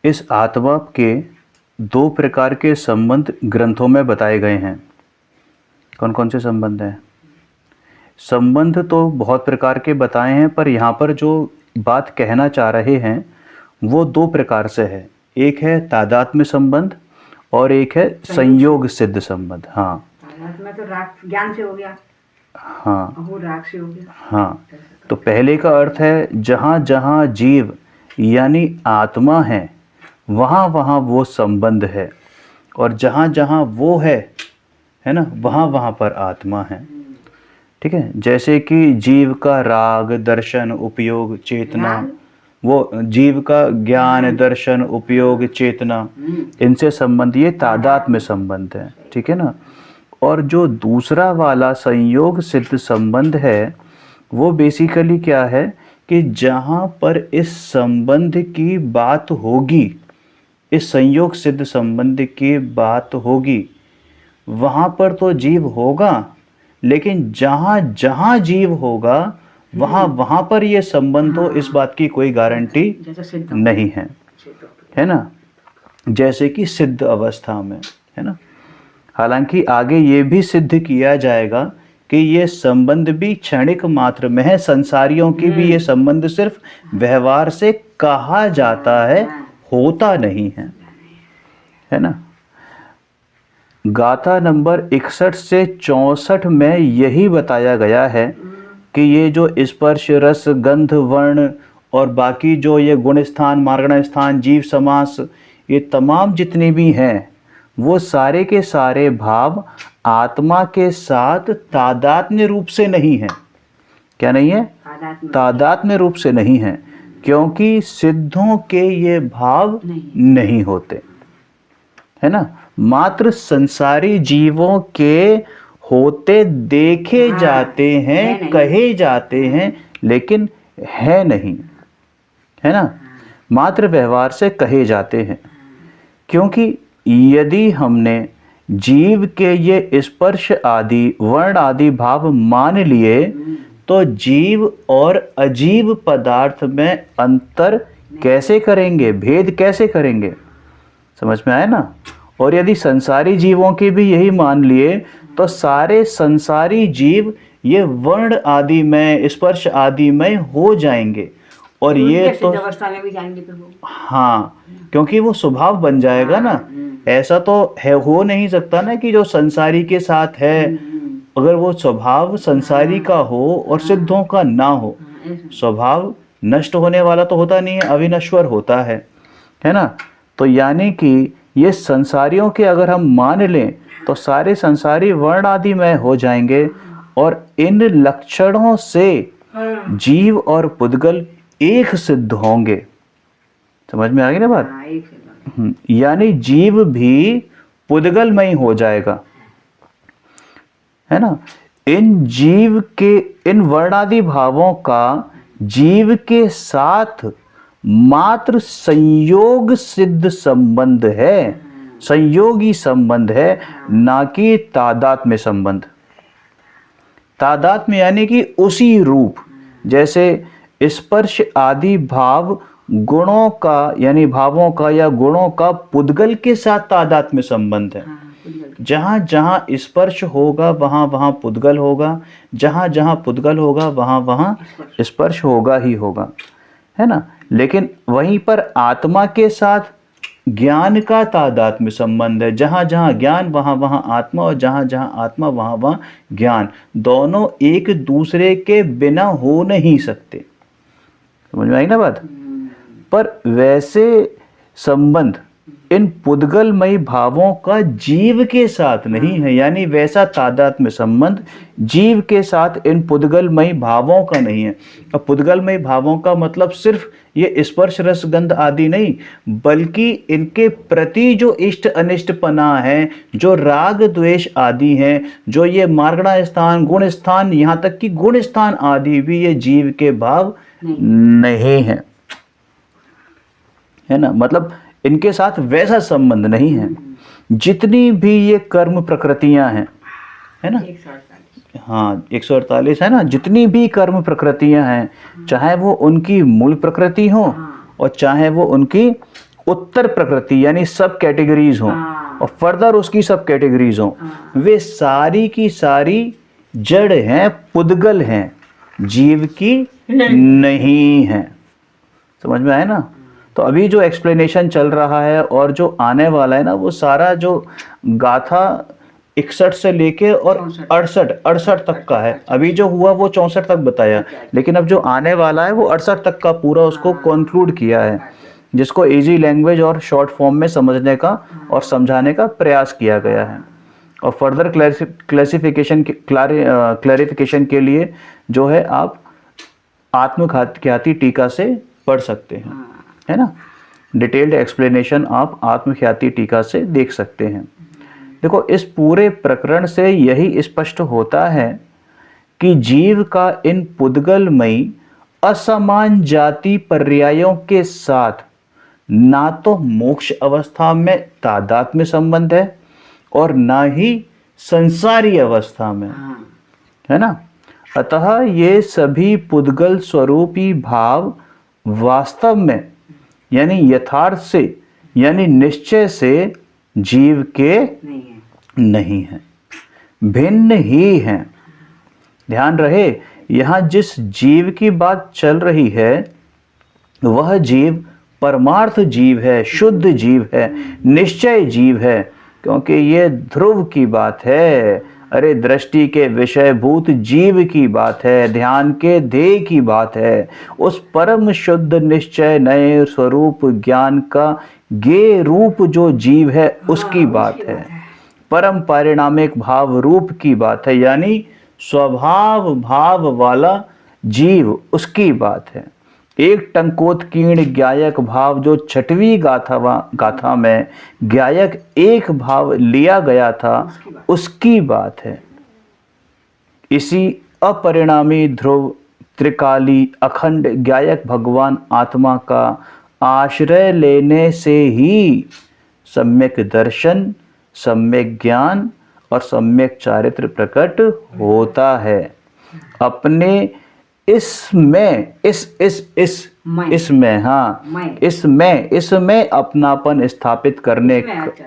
इस आत्मा के दो प्रकार के संबंध ग्रंथों में बताए गए हैं। कौन कौन से संबंध हैं? संबंध तो बहुत प्रकार के बताए हैं, पर यहाँ पर जो बात कहना चाह रहे हैं वो दो प्रकार से है। एक है तादात्म्य संबंध और एक है संयोग सिद्ध संबंध। हाँ, तादात्म्य तो राग ज्ञान से हो गया। हाँ, वो राग से हो गया। हाँ। तो पहले का अर्थ है जहाँ जहाँ जीव यानी आत्मा है वहाँ वहाँ वो संबंध है, और जहाँ जहाँ वो है ना, वहाँ वहाँ पर आत्मा है। ठीक है। जैसे कि जीव का राग, दर्शन, उपयोग, चेतना, वो जीव का ज्ञान, दर्शन, उपयोग, चेतना, इनसे संबंध ये तादात्म्य संबंध है। ठीक है ना। और जो दूसरा वाला संयोग सिद्ध संबंध है वो बेसिकली क्या है कि जहाँ पर इस संबंध की बात होगी, इस संयोग सिद्ध संबंध की बात होगी, वहाँ पर तो जीव होगा, लेकिन जहाँ जहाँ जीव होगा वहाँ वहाँ पर ये संबंध हो, इस बात की कोई गारंटी नहीं है ना। जैसे कि सिद्ध अवस्था में, है ना। हालांकि आगे ये भी सिद्ध किया जाएगा कि ये संबंध भी क्षणिक मात्र में है। संसारियों की भी ये संबंध सिर्फ व्यवहार से कहा जाता है, होता नहीं है ना। गाथा नंबर 61 से 64 में यही बताया गया है कि ये जो स्पर्श, रस, गंध, वर्ण और बाकी जो ये गुण स्थान, मार्गण स्थान, जीव समास, ये तमाम जितने भी हैं वो सारे के सारे भाव आत्मा के साथ तादात्म्य रूप से नहीं है। क्या नहीं है? तादात्म्य रूप से नहीं है, क्योंकि सिद्धों के ये भाव नहीं होते, है ना। मात्र संसारी जीवों के होते देखे जाते हैं, कहे जाते हैं, लेकिन है नहीं, है ना। मात्र व्यवहार से कहे जाते हैं। क्योंकि यदि हमने जीव के ये स्पर्श आदि, वर्ण आदि भाव मान लिए तो जीव और अजीव पदार्थ में अंतर कैसे करेंगे, भेद कैसे करेंगे? समझ में आया ना। और यदि संसारी जीवों के भी यही मान लिए तो सारे संसारी जीव ये वर्ण आदि में, स्पर्श आदि में हो जाएंगे, और ये तो अवस्था में भी जाएंगे फिर वो। हाँ, क्योंकि वो स्वभाव बन जाएगा ना। ऐसा तो है, हो नहीं सकता ना कि जो संसारी के साथ है, अगर वो स्वभाव संसारी का हो और सिद्धों का ना हो, स्वभाव नष्ट होने वाला तो होता नहीं है, अविनश्वर होता है ना। तो यानी कि ये संसारियों के अगर हम मान लें तो सारे संसारी वर्ण आदि में हो जाएंगे, और इन लक्षणों से जीव और पुद्गल एक सिद्ध होंगे। समझ में आ गई ना बात? यानी जीव भी पुद्गलमय हो जाएगा, है ना। इन जीव के, इन वर्णादि भावों का जीव के साथ मात्र संयोग सिद्ध संबंध है, संयोगी संबंध है, ना कि तादात्म्य संबंध। तादात्म्य यानी कि उसी रूप, जैसे स्पर्श आदि भाव गुणों का, यानी भावों का या गुणों का पुद्गल के साथ तादात्म्य संबंध है। जहाँ जहाँ स्पर्श होगा वहाँ वहाँ पुद्गल होगा, जहाँ जहाँ पुद्गल होगा वहाँ वहाँ स्पर्श होगा ही होगा, है ना। लेकिन वहीं पर आत्मा के साथ ज्ञान का तादात्म्य संबंध है। जहाँ जहाँ ज्ञान वहाँ वहाँ आत्मा, और जहाँ जहाँ आत्मा वहाँ वहाँ ज्ञान। दोनों एक दूसरे के बिना हो नहीं सकते। समझ में आई ना बात? पर वैसे संबंध इन पुद्गलमयी भावों का जीव के साथ नहीं है, यानी वैसा तादात्म्य संबंध जीव के साथ इन पुद्गलमयी भावों का नहीं है। अब पुद्गलमयी भावों का मतलब सिर्फ ये स्पर्श, रस, गंध आदि नहीं, बल्कि इनके प्रति जो इष्ट अनिष्ट पना है, जो राग द्वेष आदि हैं, जो ये मार्गणा स्थान, गुण स्थान, यहाँ तक कि गुण स्थान आदि भी ये जीव के भाव नहीं है, है ना। मतलब इनके साथ वैसा संबंध नहीं है। जितनी भी ये कर्म प्रकृतियां हैं, है ना, हाँ 148 है ना, जितनी भी कर्म प्रकृतियां हैं, चाहे वो उनकी मूल प्रकृति हो और चाहे वो उनकी उत्तर प्रकृति यानी सब कैटेगरीज हों हाँ। और फर्दर उसकी सब कैटेगरीज हों, वे सारी की सारी जड़ हैं, पुद्गल हैं, जीव की नहीं है। समझ में आया ना? तो अभी जो एक्सप्लेनेशन चल रहा है और जो आने वाला है ना, वो सारा जो गाथा 61 से लेके और 68 तक का है। अभी जो हुआ वो 64 तक बताया, लेकिन अब जो आने वाला है वो 68 तक का पूरा उसको कंक्लूड किया है, जिसको इजी लैंग्वेज और शॉर्ट फॉर्म में समझने का और समझाने का प्रयास किया गया है। और फर्दर क्लैरिफिकेशन के लिए जो है आप आत्मख्याति टीका से पढ़ सकते हैं, है ना? डिटेल्ड एक्सप्लेनेशन आप आत्मख्याति टीका से देख सकते हैं। देखो, इस पूरे प्रकरण से यही स्पष्ट होता है कि जीव का इन पुद्गलमयी असमान जाति पर्यायों के साथ ना तो मोक्ष अवस्था में तादात्म्य संबंध है और ना ही संसारी अवस्था में, है ना? अतः ये सभी पुद्गल स्वरूपी भाव वास्तव में यानी यथार्थ से यानी निश्चय से जीव के नहीं है, भिन्न ही हैं। ध्यान रहे, यहाँ जिस जीव की बात चल रही है वह जीव परमार्थ जीव है, शुद्ध जीव है, निश्चय जीव है, क्योंकि ये ध्रुव की बात है। अरे दृष्टि के विषयभूत जीव की बात है, ध्यान के ध्येय की बात है, उस परम शुद्ध निश्चय नए स्वरूप ज्ञान का गे रूप जो जीव है उसकी बात है। परम पारिणामिक भाव रूप की बात है, यानी स्वभाव भाव वाला जीव उसकी बात है। एक टंकोत्कीर्ण ज्ञायक भाव जो छठवीं गाथा में ज्ञायक एक भाव लिया गया था उसकी बात है। इसी अपरिणामी ध्रुव त्रिकाली अखंड ज्ञायक भगवान आत्मा का आश्रय लेने से ही सम्यक दर्शन, सम्यक ज्ञान और सम्यक चारित्र प्रकट होता है। अपने इसमें अपनापन स्थापित करने,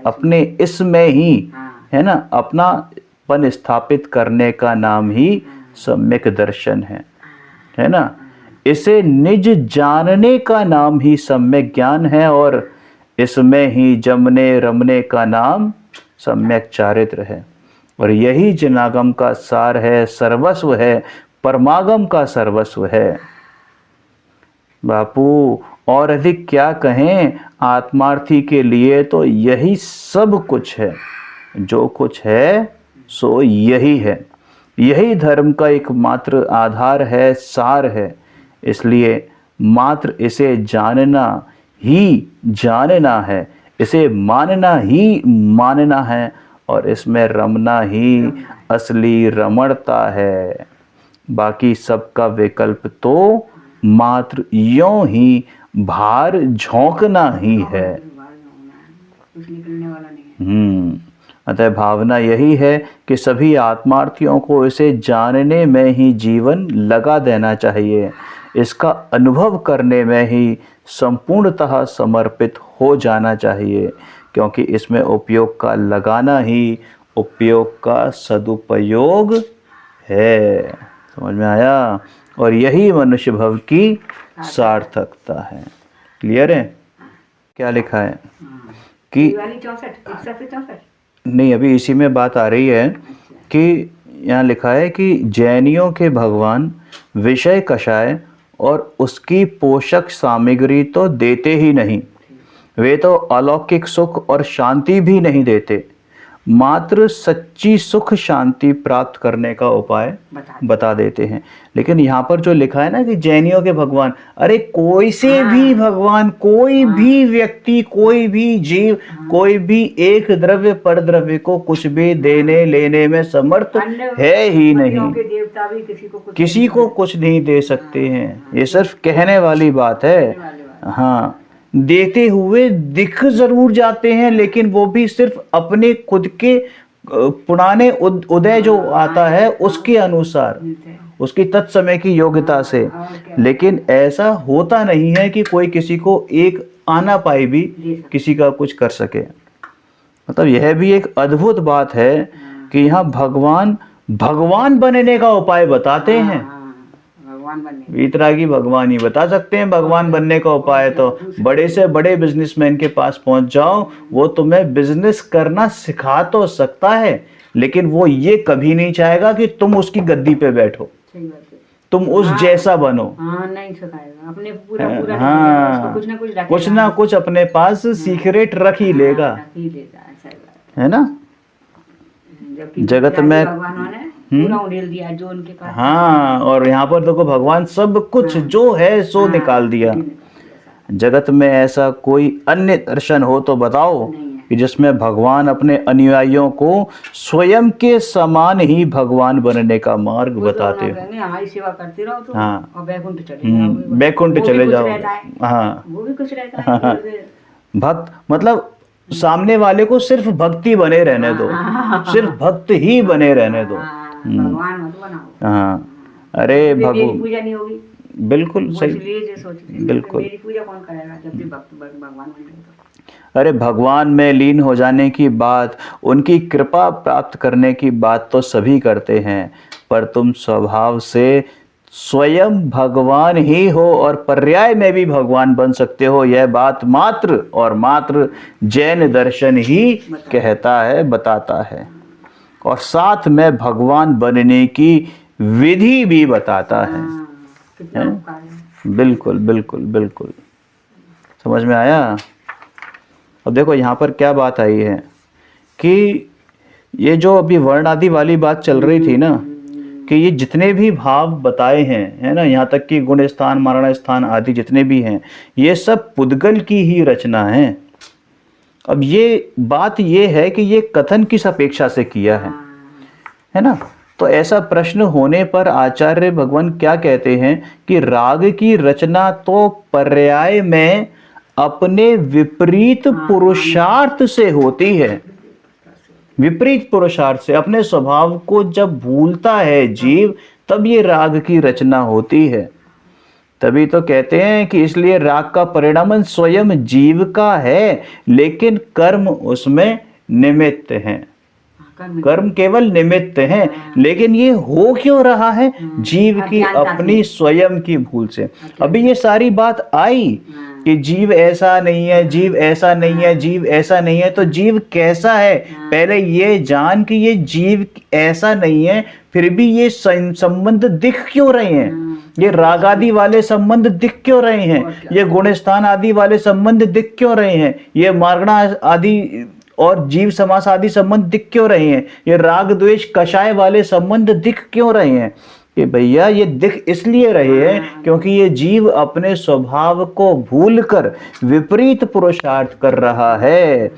अपने इसमें ही, है ना, अपनापन स्थापित करने का नाम ही सम्यक दर्शन है ना? इसे निज जानने का नाम ही सम्यक ज्ञान है और इसमें ही जमने रमने का नाम सम्यक चारित्र है। और यही जिनागम का सार है, सर्वस्व है, परमागम का सर्वस्व है। बापू और अधिक क्या कहें, आत्मार्थी के लिए तो यही सब कुछ है, जो कुछ है सो यही है। यही धर्म का एकमात्र आधार है, सार है। इसलिए मात्र इसे जानना ही जानना है, इसे मानना ही मानना है और इसमें रमना ही असली रमणता है। बाकी सबका विकल्प तो मात्र यों ही भार झोंकना ही है। अतः भावना यही है कि सभी आत्मार्थियों को इसे जानने में ही जीवन लगा देना चाहिए, इसका अनुभव करने में ही संपूर्णतः समर्पित हो जाना चाहिए, क्योंकि इसमें उपयोग का लगाना ही उपयोग का सदुपयोग है। समझ में आया? और यही मनुष्य भव की सार्थकता है। क्लियर है? क्या लिखा है कि 64 नहीं, अभी इसी में बात आ रही है कि यहाँ लिखा है कि जैनियों के भगवान विषय कषाय और उसकी पोषक सामग्री तो देते ही नहीं, वे तो अलौकिक सुख और शांति भी नहीं देते, मात्र सच्ची सुख शांति प्राप्त करने का उपाय बता देते हैं। लेकिन यहाँ पर जो लिखा है ना कि जैनियों के भगवान, अरे कोई से भी भगवान, कोई भी व्यक्ति, कोई भी जीव, कोई भी एक द्रव्य पर द्रव्य को कुछ भी देने लेने में समर्थ है ही नहीं। देवता भी किसी को कुछ नहीं दे सकते हैं, ये सिर्फ कहने वाली बात है। हाँ, देते हुए दिख जरूर जाते हैं, लेकिन वो भी सिर्फ अपने खुद के पुराने उदय जो आता है उसके अनुसार, उसकी तत्समय की योग्यता से। लेकिन ऐसा होता नहीं है कि कोई किसी को एक आना पाई भी दे सकते। किसी का कुछ कर सके। मतलब यह भी एक अद्भुत बात है कि यहाँ भगवान भगवान बनने का उपाय बताते हैं। भगवान बनने वीतरागी भगवान ही बता सकते हैं भगवान बनने का उपाय। तो बड़े से बड़े बिजनेसमैन के पास पहुंच जाओ, वो तुम्हें बिजनेस करना सिखा तो सकता है, लेकिन वो ये कभी नहीं चाहेगा कि तुम उसकी गद्दी पे बैठो, सही बात है। तुम उस जैसा बनो। हाँ, नहीं सिखाएगा, अपने पूरा पूरा नहीं हाँ, करेगा, उसको कुछ ना कुछ रखेगा। कुछ ना कुछ अपने पास सीक्रेट रख ही लेगा, रख ही लेगा, सही बात है ना। है। जबकि जगत पिताजी में भगवानों ने पूरा उड़ेल दिया जो उनके पास हाँ, और यहाँ पर देखो भगवान सब कुछ जो है सो निकाल दिया। जगत में ऐसा कोई अन्य दर्शन हो तो बताओ नहीं है। कि जिसमें भगवान अपने अनुयायियों को स्वयं के समान ही भगवान बनने का मार्ग वो तो बताते उन्होंने हो। कहेंगे हमारी सेवा करते रहो तो हाँ। और बैकुंठ चले जाओगे। बैकुंठ वो भी चले कुछ जाओ। रहता है। हाँ, वो भी कुछ रहता है हाँ। कि भक्त मतलब सामने वाले को सिर्फ भक्ति बने रहने दो, सिर्फ भक्त ही बने रहने दो। भगवान मत बनाओ। हाँ, अरे फिर मेरी भगवान, पूजा नहीं होगी। बिल्कुल वो सही, इसलिए जो सोचते हैं, बिल्कुल। मेरी पूजा कौन करेगा जब भी भक्त भगवान बन गए अरे भगवान में लीन हो जाने की बात, उनकी कृपा प्राप्त करने की बात तो सभी करते हैं, पर तुम स्वभाव से स्वयं भगवान ही हो और पर्याय में भी भगवान बन सकते हो। यह बात मात्र और मात्र जैन दर्शन ही कहता है, बताता है, और साथ में भगवान बनने की विधि भी बताता है। कितना उपकार है। बिल्कुल बिल्कुल बिल्कुल, समझ में आया। अब देखो यहाँ पर क्या बात आई है कि ये जो अभी वर्ण आदि वाली बात चल रही थी ना, कि ये जितने भी भाव बताए हैं, है ना, यहाँ तक कि गुण स्थान मारण स्थान आदि जितने भी हैं, ये सब पुद्गल की ही रचना है। अब ये बात ये है कि ये कथन किस अपेक्षा से किया है ना। तो ऐसा प्रश्न होने पर आचार्य भगवान क्या कहते हैं कि राग की रचना तो पर्याय में अपने विपरीत पुरुषार्थ से होती है। विपरीत पुरुषार्थ से, अपने स्वभाव को जब भूलता है जीव, तब ये राग की रचना होती है। तभी तो कहते हैं कि इसलिए राग का परिणाम स्वयं जीव का है, लेकिन कर्म उसमें निमित्त है। कर्म केवल निमित्त है, लेकिन ये हो क्यों रहा है? जीव की अपनी स्वयं की भूल से। अभी ये सारी बात आई कि जीव ऐसा नहीं है, जीव ऐसा नहीं है, जीव ऐसा नहीं है, तो जीव कैसा है? पहले ये जान कि ये जीव ऐसा नहीं है, फिर भी ये संबंध दिख क्यों रहे हैं? ये राग आदि वाले संबंध दिख क्यों रहे हैं? ये गुणस्थान आदि वाले संबंध दिख क्यों रहे हैं? ये मार्गणा आदि और जीव समास आदि संबंध दिख क्यों रहे हैं? ये राग द्वेष कषाय वाले संबंध दिख क्यों रहे हैं? कि भैया ये दिख इसलिए रहे हैं क्योंकि ये जीव अपने स्वभाव को भूलकर विपरीत पुरुषार्थ कर रहा है,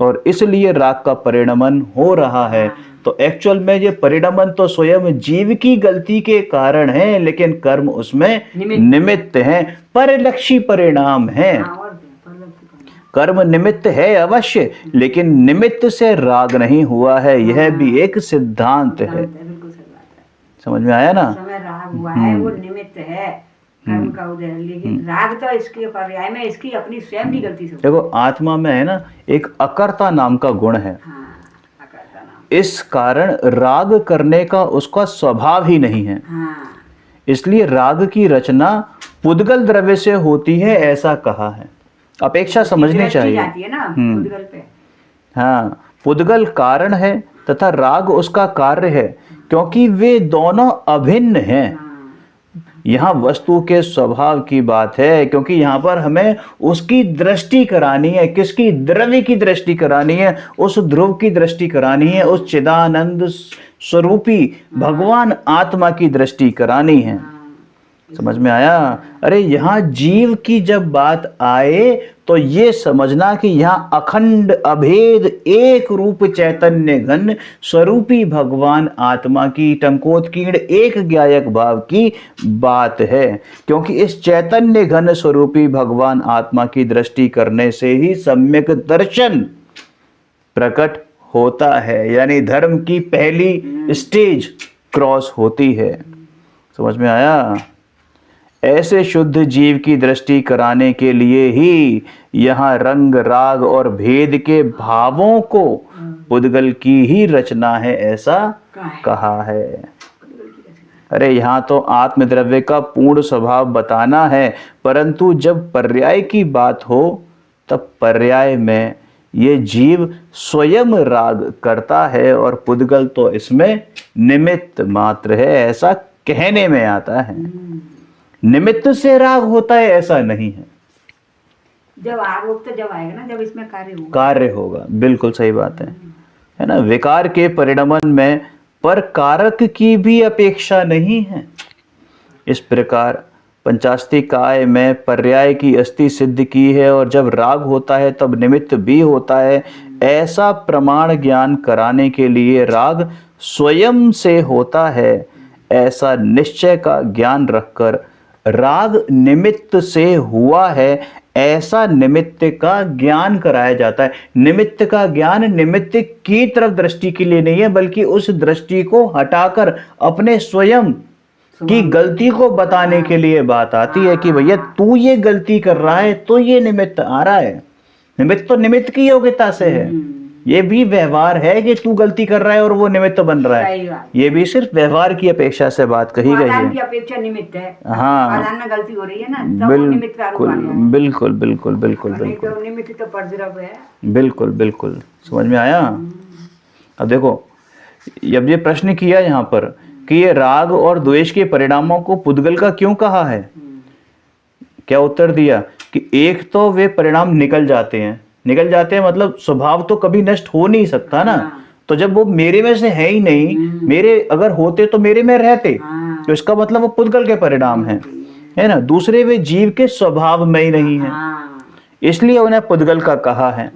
और इसलिए राग का परिणमन हो रहा है। तो एक्चुअल में ये परिणमन तो स्वयं जीव की गलती के कारण है, लेकिन कर्म उसमें निमित्त है, परिलक्षी परिणाम है। कर्म निमित्त है अवश्य, लेकिन निमित्त से राग नहीं हुआ है, यह भी एक सिद्धांत है। समझ में आया ना? समय राग हुआ है वो निमित्त है कर्म का उदय, लेकिन राग तो इसके पर्याय में इसकी अपनी स्वयं की गलती से। देखो आत्मा में है ना एक अकर्ता नाम का गुण है। अकर्ता नाम। इस कारण राग करने का उसका स्वभाव ही नहीं है। इसलिए राग की रचना पुद्गल द्रव्य से होती है, ऐसा कहा है। अपेक्षा समझनी चाहिए। जाती है ना पुद्गल पे। हाँ, पुद्गल कारण है तथा राग उसका कार्य है, क्योंकि वे दोनों अभिन्न हैं। यहाँ वस्तु के स्वभाव की बात है, क्योंकि यहाँ पर हमें उसकी दृष्टि करानी है। किसकी? द्रव्य की दृष्टि करानी है, उस ध्रुव की दृष्टि करानी है, उस चिदानंद स्वरूपी भगवान आत्मा की दृष्टि करानी है। समझ में आया? अरे यहाँ जीव की जब बात आए तो ये समझना कि यहाँ अखंड अभेद एक रूप चैतन्य घन स्वरूपी भगवान आत्मा की टंकोत्कीर्ण एक ज्ञायक भाव की बात है, क्योंकि इस चैतन्य घन स्वरूपी भगवान आत्मा की दृष्टि करने से ही सम्यक दर्शन प्रकट होता है, यानी धर्म की पहली स्टेज क्रॉस होती है। समझ में आया? ऐसे शुद्ध जीव की दृष्टि कराने के लिए ही यहाँ रंग राग और भेद के भावों को पुद्गल की ही रचना है, ऐसा कहा है। अरे यहाँ तो आत्मद्रव्य का पूर्ण स्वभाव बताना है, परंतु जब पर्याय की बात हो तब पर्याय में ये जीव स्वयं राग करता है और पुद्गल तो इसमें निमित्त मात्र है, ऐसा कहने में आता है। निमित्त से राग होता है ऐसा नहीं है। जब आरोप तो जब आएगा ना, जब इसमें कार्य होगा, बिल्कुल सही बात है ना। विकार के परिणमन में पर कारक की भी अपेक्षा नहीं है। इस प्रकार पंचास्ति काय में पर्याय की अस्थि सिद्ध की है, और जब राग होता है तब निमित्त भी होता है, ऐसा प्रमाण ज्ञान कराने के लिए राग स्वयं से होता है, ऐसा निश्चय का ज्ञान रखकर राग निमित्त से हुआ है, ऐसा निमित्त का ज्ञान कराया जाता है। निमित्त का ज्ञान निमित्त की तरफ दृष्टि के लिए नहीं है, बल्कि उस दृष्टि को हटाकर अपने स्वयं की गलती को बताने के लिए बात आती है कि भैया तू ये गलती कर रहा है तो ये निमित्त आ रहा है। निमित्त तो निमित्त की योग्यता से है, ये भी व्यवहार है कि तू गलती कर रहा है और वो निमित्त बन रहा है। ये भी सिर्फ व्यवहार की अपेक्षा से बात कही गई है। अपेक्षा निमित्त है। हाँ, गलती हो रही है ना, तब निमित्त का आरोप आ गया। बिल्कुल बिल्कुल बिल्कुल बिल्कुल तो निमित्त तो परद्रव है। बिल्कुल बिल्कुल समझ में आया। अब देखो, अब ये प्रश्न किया यहाँ पर कि ये राग और द्वेष के परिणामों को पुद्गल का क्यों कहा है, क्या उत्तर दिया कि एक तो वे परिणाम निकल जाते हैं मतलब स्वभाव तो कभी नष्ट हो नहीं सकता ना। तो जब वो मेरे में से है ही नहीं, मेरे अगर होते तो मेरे में रहते, तो इसका मतलब वो पुद्गल के परिणाम है ना। दूसरे वे जीव के स्वभाव में ही नहीं है, इसलिए उन्हें पुद्गल का कहा है।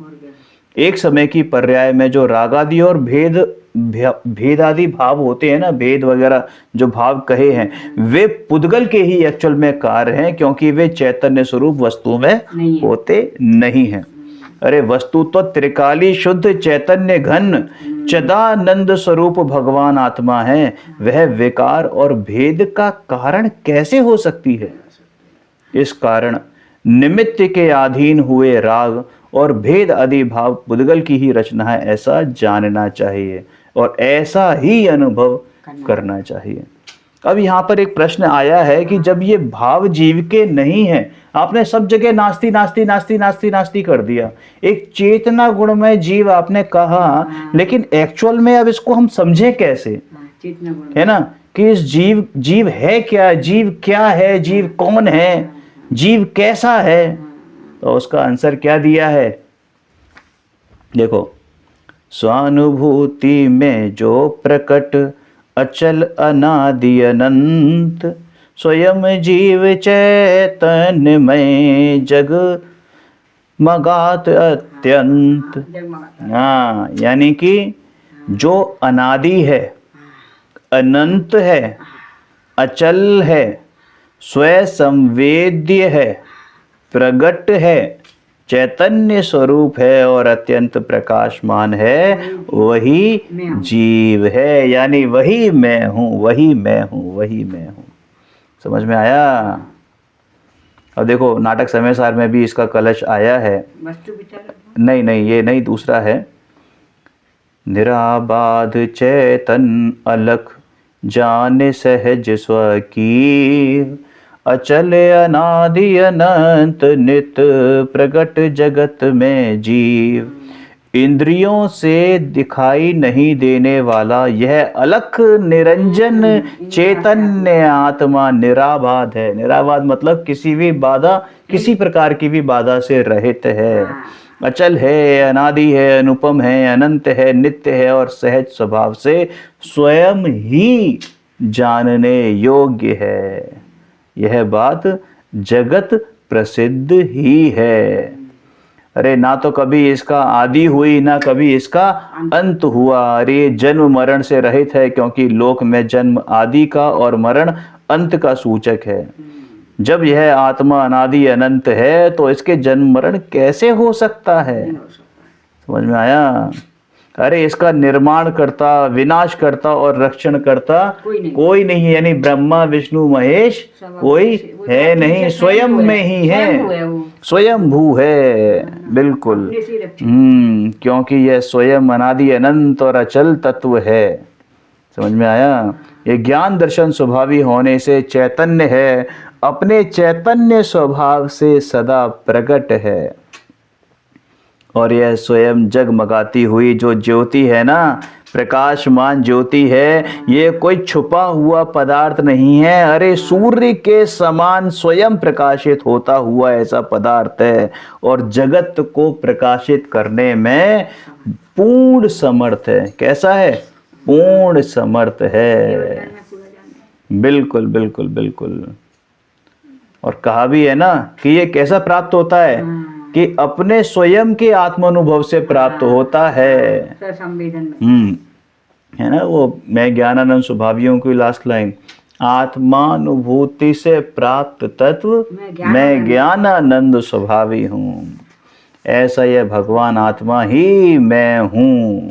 एक समय की पर्याय में जो रागादि और भेदादि भाव होते हैं ना, भेद वगैरह जो भाव कहे हैं, वे पुद्गल के ही एक्चुअल में कार्य हैं, क्योंकि वे चैतन्य स्वरूप वस्तु में होते नहीं हैं। अरे वस्तु तो त्रिकाली शुद्ध चैतन्य घन चिदानंद स्वरूप भगवान आत्मा है, वह विकार और भेद का कारण कैसे हो सकती है। इस कारण निमित्त के अधीन हुए राग और भेद आदि भाव पुद्गल की ही रचना है, ऐसा जानना चाहिए और ऐसा ही अनुभव करना चाहिए। अब यहाँ पर एक प्रश्न आया है कि जब ये भाव जीव के नहीं है, आपने सब जगह नास्ति नास्ति नास्ति नास्ति नास्ति कर दिया, एक चेतना गुण में जीव आपने कहा, लेकिन एक्चुअल में अब इसको हम समझे कैसे, है ना, कि इस जीव है क्या, जीव क्या है, जीव कौन है, जीव कैसा है। तो उसका आंसर क्या दिया है, देखो, स्वानुभूति में जो प्रकट अचल अनादि अनंत स्वयं जीव चैतन्य में जग मगात अत्यंत। हाँ, यानी कि जो अनादि है, अनंत है, अचल है, स्वयं संवेद्य है, प्रगट है, चैतन्य स्वरूप है और अत्यंत प्रकाशमान है, वही जीव है। यानी वही मैं हूँ, वही मैं हूँ, वही मैं हूँ। समझ में आया। अब देखो, नाटक समय सार में भी इसका कलश आया है। नहीं, ये नहीं, दूसरा है। निराबाध चैतन अलख जान सहज स्वकीय अचल अनादि अनंत नित प्रगट जगत में जीव। इंद्रियों से दिखाई नहीं देने वाला यह अलख निरंजन चैतन्य आत्मा निराबाध है। निराबाध मतलब किसी भी बाधा, किसी प्रकार की भी बाधा से रहित है, अचल है, अनादि है, अनुपम है, अनंत है, नित्य है और सहज स्वभाव से स्वयं ही जानने योग्य है। यह बात जगत प्रसिद्ध ही है। अरे ना तो कभी इसका आदि हुई, ना कभी इसका अंत हुआ। अरे जन्म मरण से रहित है, क्योंकि लोक में जन्म आदि का और मरण अंत का सूचक है। जब यह आत्मा अनादि अनंत है तो इसके जन्म मरण कैसे हो सकता है। समझ में आया। अरे इसका निर्माण करता, विनाश करता और रक्षण करता कोई नहीं है। यानी ब्रह्मा विष्णु महेश कोई है नहीं, स्वयं में ही है, स्वयंभू है, बिल्कुल। क्योंकि यह स्वयं अनादि अनंत और अचल तत्व है। समझ में आया? ये ज्ञान दर्शन स्वभावी होने से चैतन्य है, अपने चैतन्य स्वभाव से सदा प्रकट है। और यह स्वयं जगमगाती हुई जो ज्योति है ना, प्रकाशमान ज्योति है, ये कोई छुपा हुआ पदार्थ नहीं है। अरे सूर्य के समान स्वयं प्रकाशित होता हुआ ऐसा पदार्थ है, और जगत को प्रकाशित करने में पूर्ण समर्थ है। कैसा है? पूर्ण समर्थ है। बिल्कुल बिल्कुल बिल्कुल। और कहा भी है ना कि ये कैसा प्राप्त होता है कि अपने स्वयं के आत्मानुभव से प्राप्त होता है। है ना वो मैं ज्ञानानंद स्वभावियों की लास्ट लाइन, आत्मानुभूति से प्राप्त तत्व मैं ज्ञानानंद स्वभावी हूँ। ऐसा यह भगवान आत्मा ही मैं हूँ।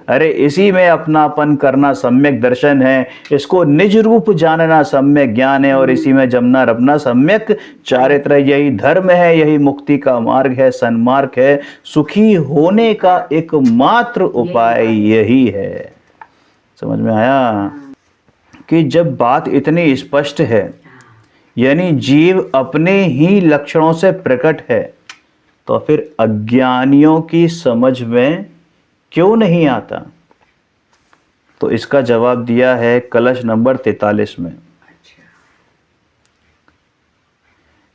अरे इसी में अपनापन करना सम्यक दर्शन है, इसको निज रूप जानना सम्यक ज्ञान है, और इसी में जमना रबना सम्यक चारित्र। यही धर्म है, यही मुक्ति का मार्ग है, सन्मार्ग है, सुखी होने का एकमात्र उपाय यही है। समझ में आया कि जब बात इतनी स्पष्ट है, यानी जीव अपने ही लक्षणों से प्रकट है, तो फिर अज्ञानियों की समझ में क्यों नहीं आता? तो इसका जवाब दिया है कलश नंबर 43 में।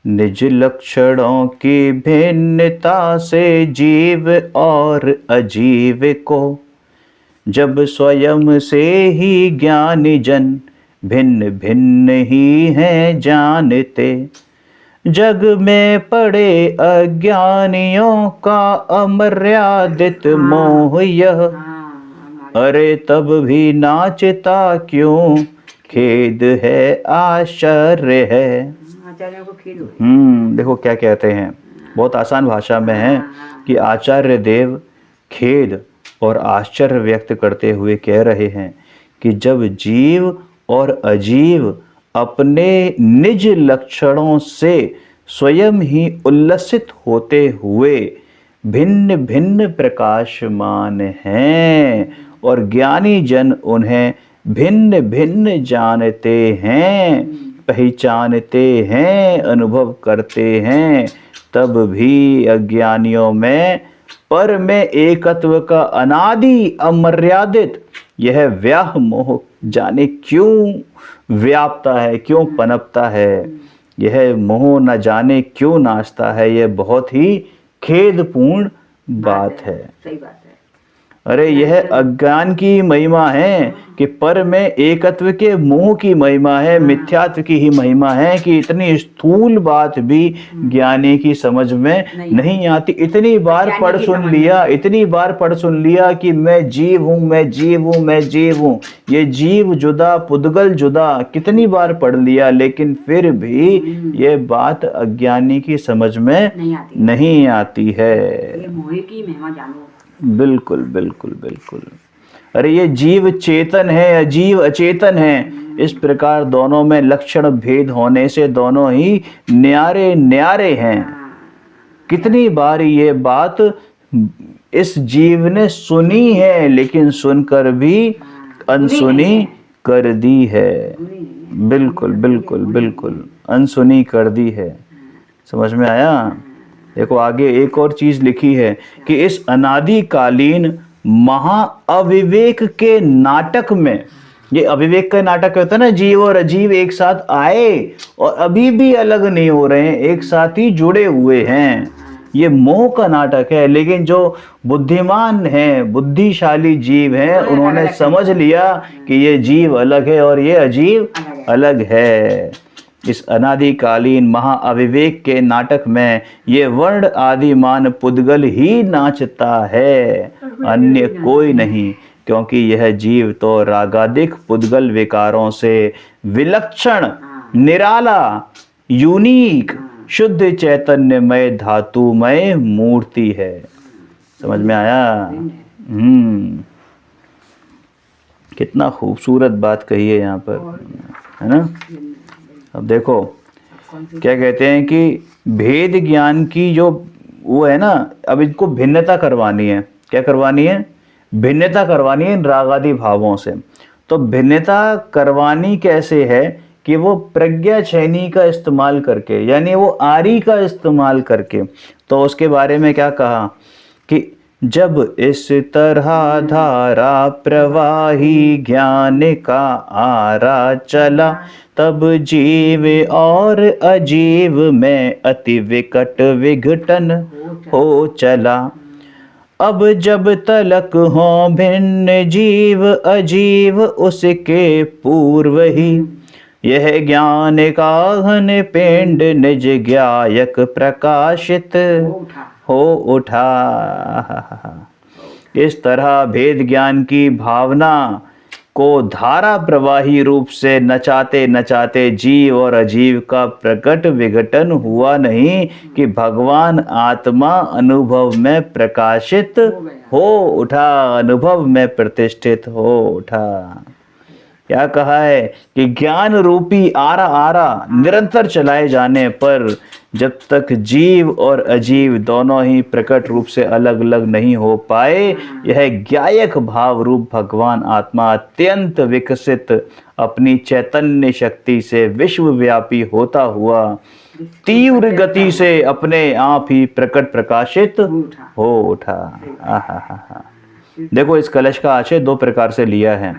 निज लक्षणों की भिन्नता से जीव और अजीव को, जब स्वयं से ही ज्ञानी जन भिन्न भिन्न ही हैं जानते, जग में पड़े अज्ञानियों का अमर्यादित मोह यह, अरे तब भी नाचता क्यों, खेद है आश्चर्य है। देखो क्या कहते हैं, बहुत आसान भाषा में है कि आचार्य देव खेद और आश्चर्य व्यक्त करते हुए कह रहे हैं कि जब जीव और अजीव अपने निज लक्षणों से स्वयं ही उल्लसित होते हुए भिन्न भिन्न प्रकाशमान हैं, और ज्ञानी जन उन्हें भिन्न भिन्न जानते हैं, पहचानते हैं, अनुभव करते हैं, तब भी अज्ञानियों में पर में एकत्व का अनादि अमर्यादित यह व्याह मोह जाने क्यों व्यापता है, क्यों पनपता है। यह मोह न जाने क्यों नाचता है। यह बहुत ही खेदपूर्ण बात है। सही बात है। अरे यह अज्ञान की महिमा है कि पर में एकत्व के मोह की महिमा है, मिथ्यात्व की ही महिमा है कि इतनी स्थूल बात भी ज्ञानी की समझ में नहीं आती। इतनी बार पढ़ सुन लिया, इतनी बार पढ़ सुन लिया कि मैं जीव हूँ, मैं जीव हूँ, मैं जीव हूँ, ये जीव जुदा पुद्गल जुदा, कितनी बार पढ़ लिया, लेकिन फिर भी ये बात अज्ञानी की समझ में नहीं आती है। ये मोह की महिमा जानो। बिल्कुल बिल्कुल बिल्कुल। अरे ये जीव चेतन है, अजीव अचेतन है, इस प्रकार दोनों में लक्षण भेद होने से दोनों ही न्यारे न्यारे हैं। कितनी बार ये बात इस जीव ने सुनी है, लेकिन सुनकर भी अनसुनी कर दी है। बिल्कुल बिल्कुल बिल्कुल, अनसुनी कर दी है। समझ में आया? देखो आगे एक और चीज लिखी है कि इस अनादिकालीन महा अविवेक के नाटक में, ये अविवेक का नाटक होता है ना, जीव और अजीव एक साथ आए और अभी भी अलग नहीं हो रहे हैं, एक साथ ही जुड़े हुए हैं। ये मोह का नाटक है। लेकिन जो बुद्धिमान हैं, बुद्धिशाली जीव हैं, उन्होंने समझ लिया कि ये जीव अलग है और ये अजीव अलग है। इस अनादिकालीन महा अविवेक के नाटक में ये वर्ण आदिमान पुद्गल ही नाचता है, अन्य कोई नहीं, क्योंकि यह जीव तो रागादिक पुद्गल विकारों से विलक्षण, निराला, यूनिक, शुद्ध चैतन्यमय धातुमय मूर्ति है। समझ में आया? कितना खूबसूरत बात कही है यहाँ पर, है ना। अब देखो क्या कहते हैं कि भेद ज्ञान की जो वो है ना, अब इनको भिन्नता करवानी है। क्या करवानी है? भिन्नता करवानी है इन रागादि भावों से। तो भिन्नता करवानी कैसे है कि वो प्रज्ञा छेनी का इस्तेमाल करके, यानी वो आरी का इस्तेमाल करके। तो उसके बारे में क्या कहा कि जब इस तरह धारा प्रवाही ज्ञान का आरा चला, तब जीव और अजीव में अति विकट विघटन हो चला। अब जब तलक हो भिन्न जीव अजीव, उसके पूर्व ही यह ज्ञान का घन पिंड निज ज्ञायक प्रकाशित हो उठा। इस तरह भेद ज्ञान की भावना को धारा प्रवाही रूप से नचाते नचाते जीव और अजीव का प्रकट विघटन हुआ नहीं कि भगवान आत्मा अनुभव में प्रकाशित हो उठा, अनुभव में प्रतिष्ठित हो उठा। क्या कहा है कि ज्ञान रूपी आरा आरा निरंतर चलाए जाने पर जब तक जीव और अजीव दोनों ही प्रकट रूप से अलग अलग नहीं हो पाए, यह ज्ञायक भाव रूप भगवान आत्मा अत्यंत विकसित अपनी चैतन्य शक्ति से विश्वव्यापी होता हुआ तीव्र गति से अपने आप ही प्रकट प्रकाशित हो उठा। आहा। देखो इस कलश का आशय दो प्रकार से लिया है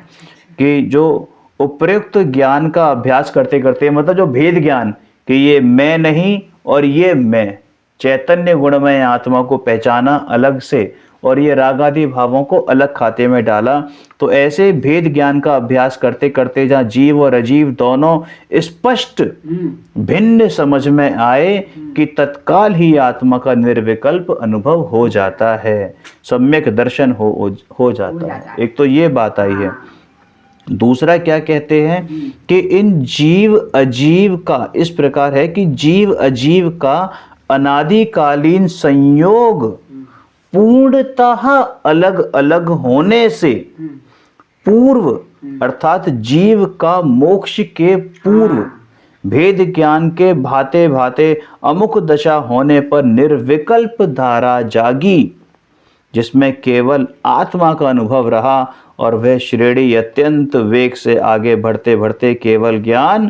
कि जो उपयुक्त ज्ञान का अभ्यास करते करते, मतलब जो भेद ज्ञान कि ये मैं नहीं और ये मैं, चैतन्य गुणमय आत्मा को पहचाना अलग से और ये रागादि भावों को अलग खाते में डाला। तो ऐसे भेद ज्ञान का अभ्यास करते करते जहाँ जीव और अजीव दोनों स्पष्ट भिन्न समझ में आए कि तत्काल ही आत्मा का निर्विकल्प अनुभव हो जाता है, सम्यक दर्शन हो जाता है। एक तो ये बात आई है। दूसरा क्या कहते हैं कि इन जीव अजीव का इस प्रकार है कि जीव अजीव का अनादिकालीन संयोग पूर्णतः अलग अलग होने से पूर्व, अर्थात जीव का मोक्ष के पूर्व भेद ज्ञान के भाते भाते अमुक दशा होने पर निर्विकल्प धारा जागी, जिसमें केवल आत्मा का अनुभव रहा और वह श्रेणी अत्यंत वेग से आगे बढ़ते बढ़ते केवल ज्ञान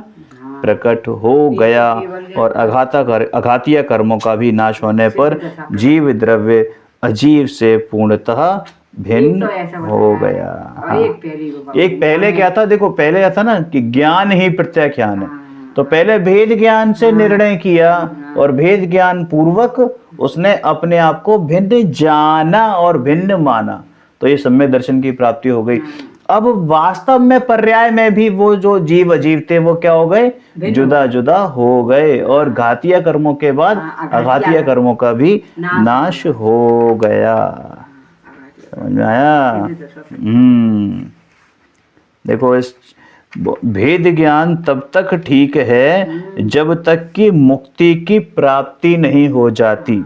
प्रकट हो गया और अघातीय कर्मों का भी नाश होने पर जीव द्रव्य अजीव से पूर्णतः भिन्न हो गया। हाँ। एक पहले क्या था? देखो पहले क्या था ना कि ज्ञान ही प्रत्याख्यान है। तो पहले भेद ज्ञान से निर्णय किया और भेद ज्ञान पूर्वक उसने अपने आप को भिन्न जाना और भिन्न माना, तो ये सम्यक दर्शन की प्राप्ति हो गई। अब वास्तव में पर्याय में भी वो जो जीव अजीव थे वो क्या हो गए? जुदा जुदा हो गए और घातीय कर्मों के बाद अघातीय कर्मों का भी नाश हो गया। समझ में आया? देखो इस भेद ज्ञान तब तक ठीक है जब तक कि मुक्ति की प्राप्ति नहीं हो जाती।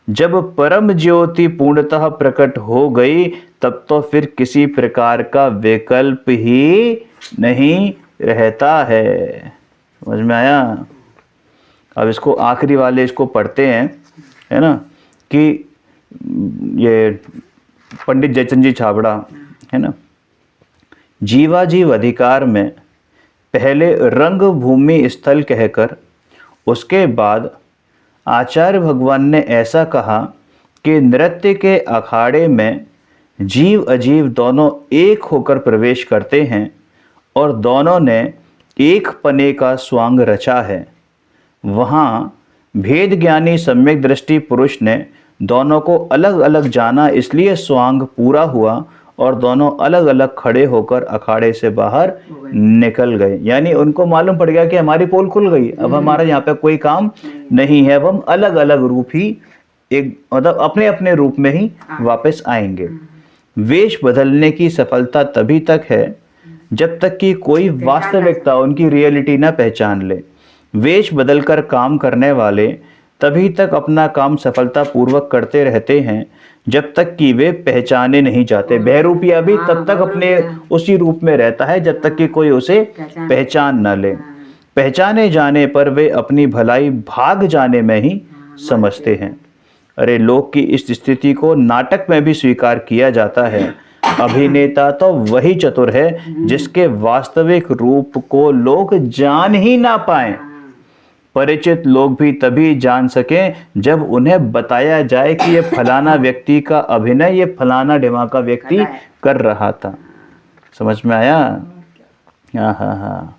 जब परम ज्योति पूर्णतः प्रकट हो गई तब तो फिर किसी प्रकार का विकल्प ही नहीं रहता है। समझ में आया? अब इसको आखिरी वाले इसको पढ़ते हैं, है ना, कि ये पंडित जयचंद जी छाबड़ा, है ना, जीवाजीव अधिकार में पहले रंग भूमि स्थल कहकर उसके बाद आचार्य भगवान ने ऐसा कहा कि नृत्य के अखाड़े में जीव अजीव दोनों एक होकर प्रवेश करते हैं और दोनों ने एक पने का स्वांग रचा है। वहाँ भेद ज्ञानी सम्यक दृष्टि पुरुष ने दोनों को अलग अलग जाना, इसलिए स्वांग पूरा हुआ और दोनों अलग अलग खड़े होकर अखाड़े से बाहर निकल गए। यानी उनको मालूम पड़ गया कि हमारी पोल खुल गई, अब हमारा यहाँ पे कोई काम नहीं है, अब हम अलग अलग रूप ही एक मतलब अपने अपने रूप में ही वापस आएंगे। वेश बदलने की सफलता तभी तक है जब तक कि कोई वास्तविकता उनकी रियलिटी ना पहचान ले। वेश बदलकर काम करने वाले तभी तक अपना काम सफलतापूर्वक करते रहते हैं जब तक कि वे पहचाने नहीं जाते। बहरूपिया भी तब तक अपने उसी रूप में रहता है जब तक कि कोई उसे पहचान न ले। पहचाने जाने पर वे अपनी भलाई भाग जाने में ही समझते हैं। अरे लोक की इस स्थिति को नाटक में भी स्वीकार किया जाता है। अभिनेता तो वही चतुर है जिसके वास्तविक रूप को लोग जान ही ना पाए। परिचित लोग भी तभी जान सकें जब उन्हें बताया जाए कि ये फलाना व्यक्ति का अभिनय ये फलाना ढिमाका व्यक्ति कर रहा था। समझ में आया? हाँ।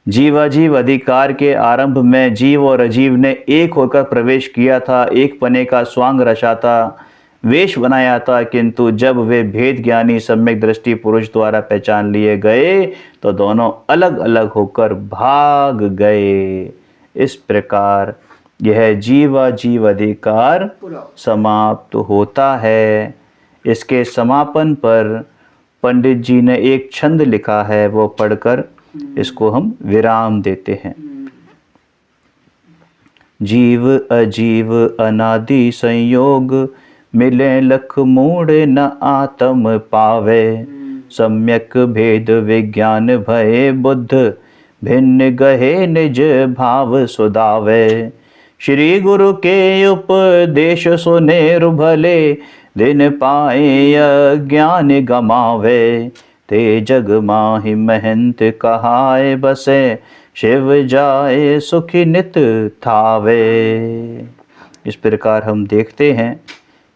जीवाजीव अधिकार के आरंभ में जीव और अजीव ने एक होकर प्रवेश किया था, एक पने का स्वांग रचा था, वेश बनाया था, किंतु जब वे भेद ज्ञानी सम्यक दृष्टि पुरुष द्वारा पहचान लिए गए तो दोनों अलग अलग होकर भाग गए। इस प्रकार यह जीवाजीव अधिकार समाप्त होता है। इसके समापन पर पंडित जी ने एक छंद लिखा है, वो पढ़कर इसको हम विराम देते हैं। जीव अजीव अनादि संयोग, मिले लख मूढ़ न आत्म पावे। सम्यक भेद विज्ञान भये बुद्ध, भिन्न गहे निज भाव सुदावे। श्री गुरु के उपदेश सुनेर भले, दिन पाए अज्ञान गमावे। ते जग माहि महंत कहाए बसे, शिव जाए सुखी नित थावे। इस प्रकार हम देखते हैं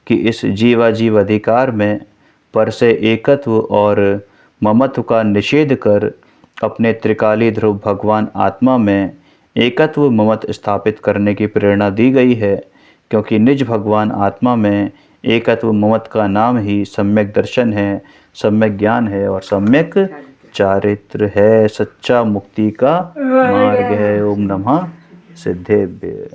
कि इस जीवाजीव अधिकार में पर से एकत्व और ममत्व का निषेध कर अपने त्रिकाली ध्रुव भगवान आत्मा में एकत्व ममत्व स्थापित करने की प्रेरणा दी गई है, क्योंकि निज भगवान आत्मा में एकत्व ममत्व का नाम ही सम्यक दर्शन है, सम्यक ज्ञान है और सम्यक चारित्र है, सच्चा मुक्ति का मार्ग है। ओम नमः सिद्धेभ्य।